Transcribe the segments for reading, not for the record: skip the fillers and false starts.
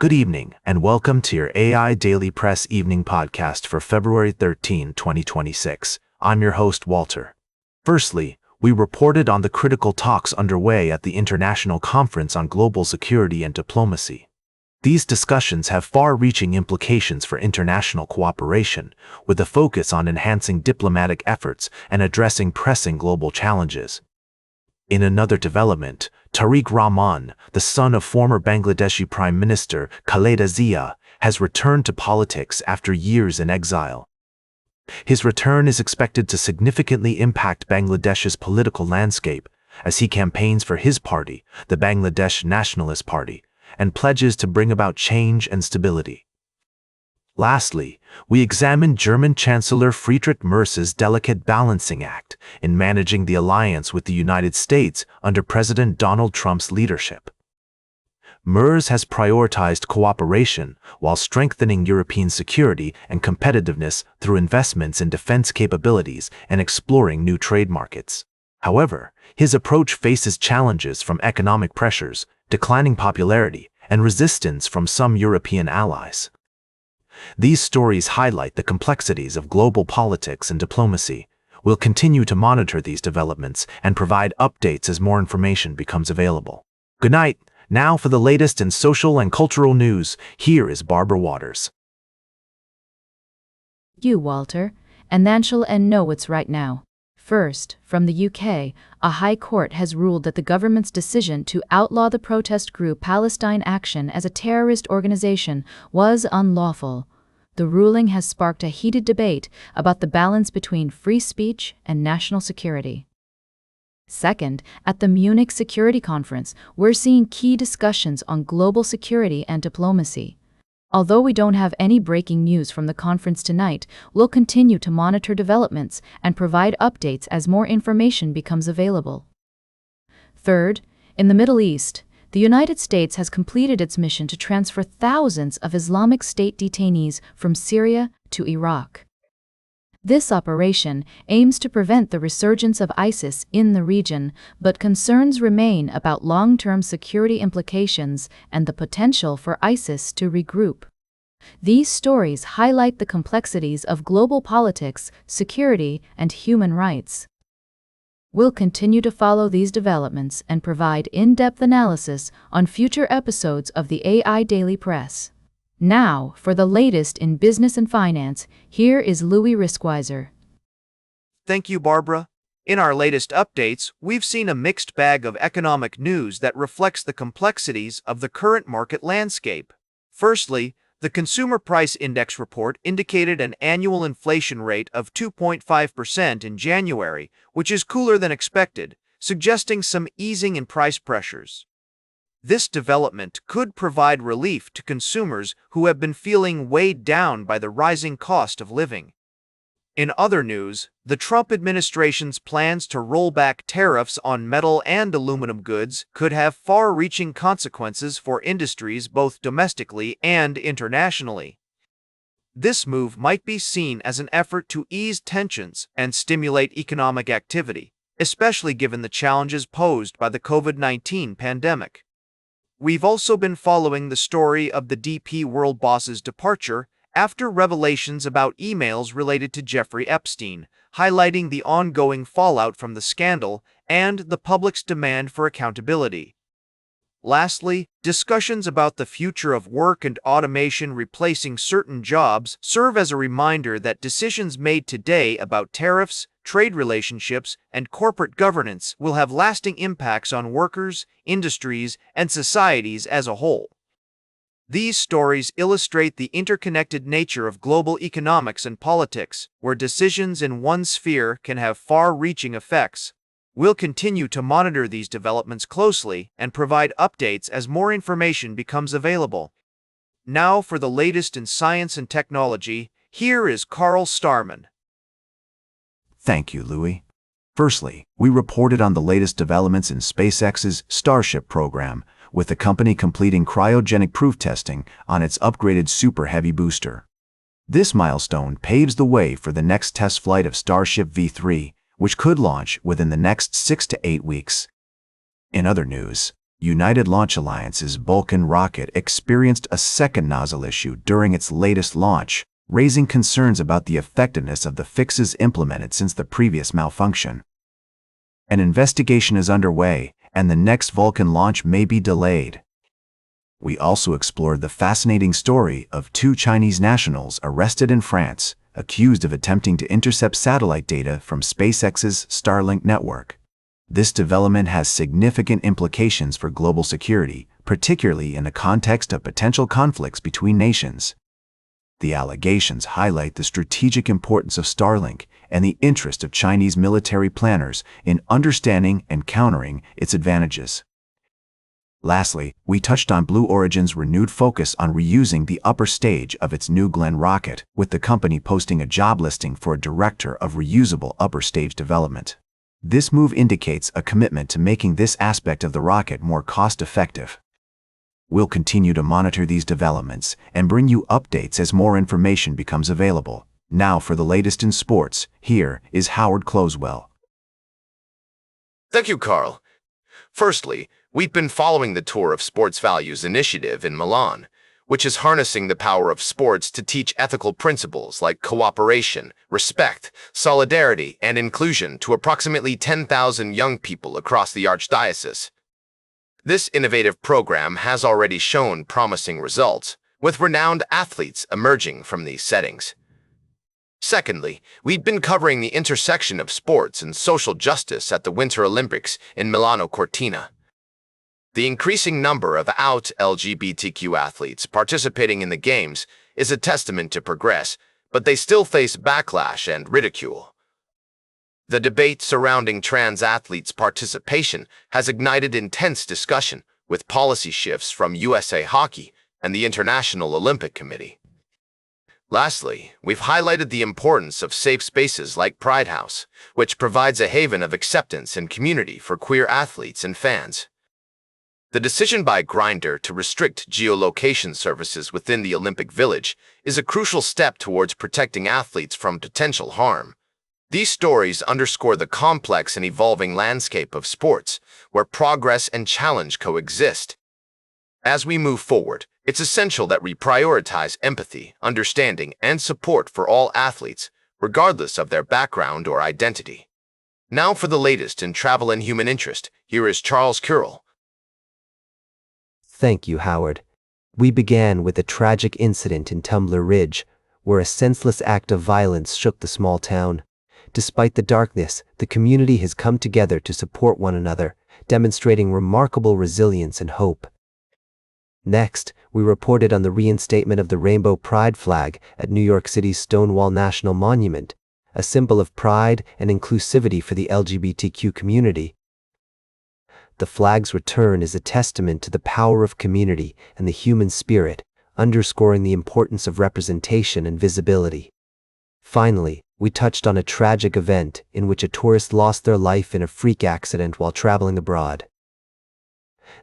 Good evening, and welcome to your AI Daily Press evening podcast for February 13, 2026. I'm your host, Walter. Firstly, we reported on the critical talks underway at the International Conference on Global Security and Diplomacy. These discussions have far-reaching implications for international cooperation, with a focus on enhancing diplomatic efforts and addressing pressing global challenges. In another development, Tariq Rahman, the son of former Bangladeshi Prime Minister Khaleda Zia, has returned to politics after years in exile. His return is expected to significantly impact Bangladesh's political landscape as he campaigns for his party, the Bangladesh Nationalist Party, and pledges to bring about change and stability. Lastly, we examined German Chancellor Friedrich Merz's delicate balancing act in managing the alliance with the United States under President Donald Trump's leadership. Merz has prioritized cooperation while strengthening European security and competitiveness through investments in defense capabilities and exploring new trade markets. However, his approach faces challenges from economic pressures, declining popularity, and resistance from some European allies. These stories highlight the complexities of global politics and diplomacy. We'll continue to monitor these developments and provide updates as more information becomes available. Good night. Now for the latest in social and cultural news, here is Barbara Waters. You, Walter, and then shall know what's right now. First, from the UK, a high court has ruled that the government's decision to outlaw the protest group Palestine Action as a terrorist organization was unlawful. The ruling has sparked a heated debate about the balance between free speech and national security. Second, at the Munich Security Conference, we're seeing key discussions on global security and diplomacy. Although we don't have any breaking news from the conference tonight, we'll continue to monitor developments and provide updates as more information becomes available. Third, in the Middle East, the United States has completed its mission to transfer thousands of Islamic State detainees from Syria to Iraq. This operation aims to prevent the resurgence of ISIS in the region, but concerns remain about long-term security implications and the potential for ISIS to regroup. These stories highlight the complexities of global politics, security, and human rights. We'll continue to follow these developments and provide in-depth analysis on future episodes of the AI Daily Press. Now, for the latest in business and finance, here is Louis Riskweiser. Thank you, Barbara. In our latest updates, we've seen a mixed bag of economic news that reflects the complexities of the current market landscape. Firstly, the Consumer Price Index report indicated an annual inflation rate of 2.5% in January, which is cooler than expected, suggesting some easing in price pressures. This development could provide relief to consumers who have been feeling weighed down by the rising cost of living. In other news, the Trump administration's plans to roll back tariffs on metal and aluminum goods could have far-reaching consequences for industries both domestically and internationally. This move might be seen as an effort to ease tensions and stimulate economic activity, especially given the challenges posed by the COVID-19 pandemic. We've also been following the story of the DP World boss's departure after revelations about emails related to Jeffrey Epstein, highlighting the ongoing fallout from the scandal and the public's demand for accountability. Lastly, discussions about the future of work and automation replacing certain jobs serve as a reminder that decisions made today about tariffs, trade relationships, and corporate governance will have lasting impacts on workers, industries, and societies as a whole. These stories illustrate the interconnected nature of global economics and politics, where decisions in one sphere can have far-reaching effects. We'll continue to monitor these developments closely and provide updates as more information becomes available. Now for the latest in science and technology, here is Carl Starman. Thank you, Louis. Firstly, we reported on the latest developments in SpaceX's Starship program, with the company completing cryogenic proof testing on its upgraded Super Heavy booster. This milestone paves the way for the next test flight of Starship V3, which could launch within the next 6 to 8 weeks. In other news, United Launch Alliance's Vulcan rocket experienced a second nozzle issue during its latest launch, raising concerns about the effectiveness of the fixes implemented since the previous malfunction. An investigation is underway, and the next Vulcan launch may be delayed. We also explored the fascinating story of two Chinese nationals arrested in France, accused of attempting to intercept satellite data from SpaceX's Starlink network. This development has significant implications for global security, particularly in the context of potential conflicts between nations. The allegations highlight the strategic importance of Starlink and the interest of Chinese military planners in understanding and countering its advantages. Lastly, we touched on Blue Origin's renewed focus on reusing the upper stage of its New Glenn rocket, with the company posting a job listing for a director of reusable upper stage development. This move indicates a commitment to making this aspect of the rocket more cost-effective. We'll continue to monitor these developments and bring you updates as more information becomes available. Now for the latest in sports, here is Howard Closewell. Thank you, Carl. Firstly, we've been following the Tour of Sports Values initiative in Milan, which is harnessing the power of sports to teach ethical principles like cooperation, respect, solidarity, and inclusion to approximately 10,000 young people across the Archdiocese. This innovative program has already shown promising results, with renowned athletes emerging from these settings. Secondly, we've been covering the intersection of sports and social justice at the Winter Olympics in Milano Cortina. The increasing number of out LGBTQ athletes participating in the Games is a testament to progress, but they still face backlash and ridicule. The debate surrounding trans athletes' participation has ignited intense discussion, with policy shifts from USA Hockey and the International Olympic Committee. Lastly, we've highlighted the importance of safe spaces like Pride House, which provides a haven of acceptance and community for queer athletes and fans. The decision by Grindr to restrict geolocation services within the Olympic Village is a crucial step towards protecting athletes from potential harm. These stories underscore the complex and evolving landscape of sports, where progress and challenge coexist. As we move forward, it's essential that we prioritize empathy, understanding, and support for all athletes, regardless of their background or identity. Now for the latest in travel and human interest, here is Charles Currell. Thank you, Howard. We began with a tragic incident in Tumbler Ridge, where a senseless act of violence shook the small town. Despite the darkness, the community has come together to support one another, demonstrating remarkable resilience and hope. Next, we reported on the reinstatement of the Rainbow Pride flag at New York City's Stonewall National Monument, a symbol of pride and inclusivity for the LGBTQ community. The flag's return is a testament to the power of community and the human spirit, underscoring the importance of representation and visibility. Finally, we touched on a tragic event in which a tourist lost their life in a freak accident while traveling abroad.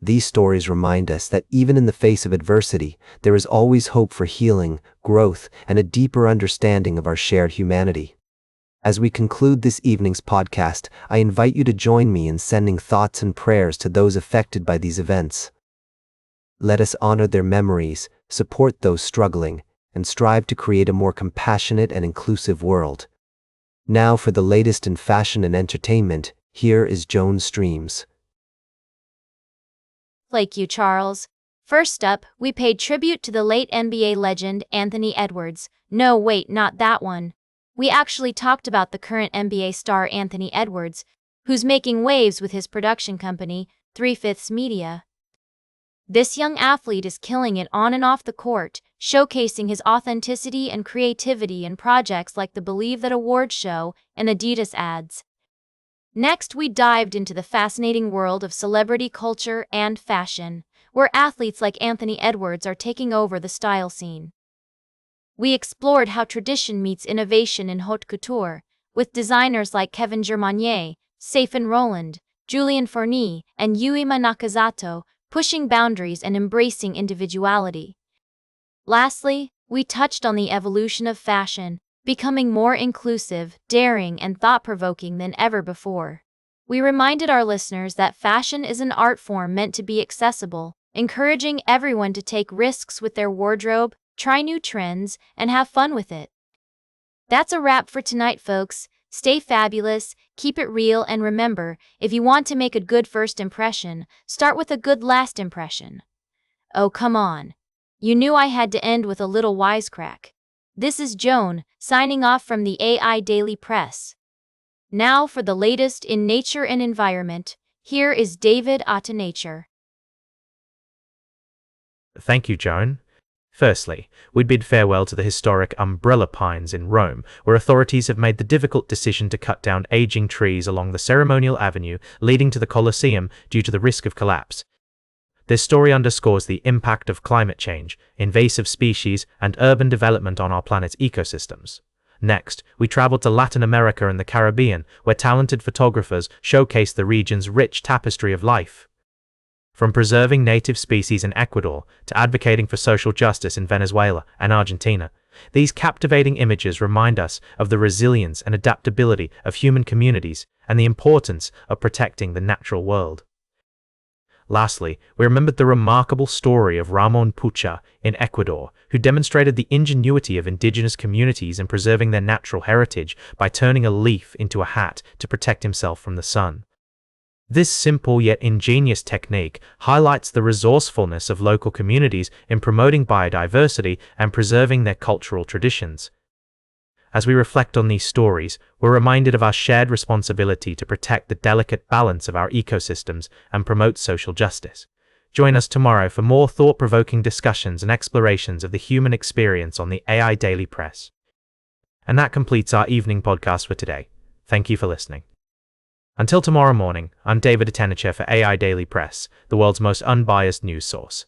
These stories remind us that even in the face of adversity, there is always hope for healing, growth, and a deeper understanding of our shared humanity. As we conclude this evening's podcast, I invite you to join me in sending thoughts and prayers to those affected by these events. Let us honor their memories, support those struggling, and strive to create a more compassionate and inclusive world. Now for the latest in fashion and entertainment, here is Joan Streams. Thank you, Charles. First up, we paid tribute to the late NBA legend Anthony Edwards. No, wait, not that one. We actually talked about the current NBA star Anthony Edwards, who's making waves with his production company, 3/5 Media. This young athlete is killing it on and off the court, showcasing his authenticity and creativity in projects like the Believe That award show and Adidas ads. Next, we dived into the fascinating world of celebrity culture and fashion, where athletes like Anthony Edwards are taking over the style scene. We explored how tradition meets innovation in haute couture, with designers like Kevin Germanier, Safin Roland, Julien Fournier, and Yuima Nakazato pushing boundaries and embracing individuality. Lastly, we touched on the evolution of fashion, becoming more inclusive, daring, and thought-provoking than ever before. We reminded our listeners that fashion is an art form meant to be accessible, encouraging everyone to take risks with their wardrobe, try new trends, and have fun with it. That's a wrap for tonight, folks. Stay fabulous, keep it real, and remember, if you want to make a good first impression, start with a good last impression. Oh, come on. You knew I had to end with a little wisecrack. This is Joan, signing off from the AI Daily Press. Now for the latest in nature and environment, here is David Otta Nature. Thank you, Joan. Firstly, we bid farewell to the historic umbrella pines in Rome, where authorities have made the difficult decision to cut down aging trees along the ceremonial avenue leading to the Colosseum due to the risk of collapse. This story underscores the impact of climate change, invasive species, and urban development on our planet's ecosystems. Next, we traveled to Latin America and the Caribbean, where talented photographers showcase the region's rich tapestry of life. From preserving native species in Ecuador to advocating for social justice in Venezuela and Argentina, these captivating images remind us of the resilience and adaptability of human communities and the importance of protecting the natural world. Lastly, we remembered the remarkable story of Ramon Pucha in Ecuador, who demonstrated the ingenuity of indigenous communities in preserving their natural heritage by turning a leaf into a hat to protect himself from the sun. This simple yet ingenious technique highlights the resourcefulness of local communities in promoting biodiversity and preserving their cultural traditions. As we reflect on these stories, we're reminded of our shared responsibility to protect the delicate balance of our ecosystems and promote social justice. Join us tomorrow for more thought-provoking discussions and explorations of the human experience on the AI Daily Press. And that completes our evening podcast for today. Thank you for listening. Until tomorrow morning, I'm David Otta Nature for AI Daily Press, the world's most unbiased news source.